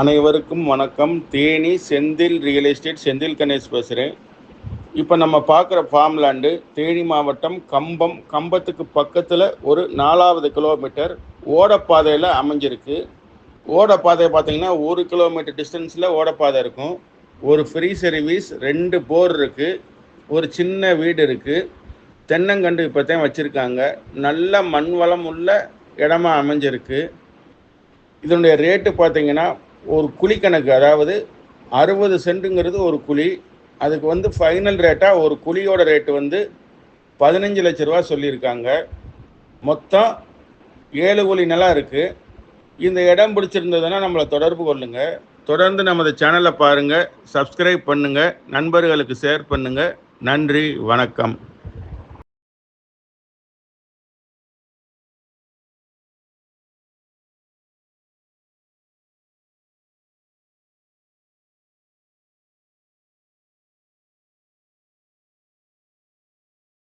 அனைவருக்கும் வணக்கம். Theni Senthil real estate Senthil Ganesh பேசுகிறேன். இப்போ நம்ம பார்க்குற ஃபார்ம் லேண்டு தேனி மாவட்டம் கம்பத்துக்கு பக்கத்தில் ஒரு 4வது கிலோமீட்டர் ஓடப்பாதையில் அமைஞ்சிருக்கு. ஓடப்பாதை பார்த்தீங்கன்னா 1 கிலோமீட்டர் டிஸ்டன்ஸில் ஓடப்பாதை இருக்கும். ஒரு ஃப்ரீ சர்வீஸ், 2 போர் இருக்குது, ஒரு சின்ன வீடு இருக்குது. தென்னங்கண்டு இப்போ தான் வச்சுருக்காங்க. நல்ல மண் வளம் உள்ள இடமா அமைஞ்சிருக்கு. இதனுடைய ரேட்டு பார்த்தீங்கன்னா ஒரு குழி கணக்கு, அதாவது 60 சென்ட்டுங்கிறது ஒரு குழி. அதுக்கு ஃபைனல் ரேட்டாக ஒரு குழியோட ரேட்டு 15 லட்ச ரூபா சொல்லியிருக்காங்க. மொத்தம் 7 குழி நிலம் இருக்குது. இந்த இடம் பிடிச்சிருந்ததுன்னா நம்மளை தொடர்பு கொள்ளுங்கள். தொடர்ந்து நமது சேனலை பாருங்கள், சப்ஸ்கிரைப் பண்ணுங்கள், நண்பர்களுக்கு ஷேர் பண்ணுங்கள். நன்றி, வணக்கம்.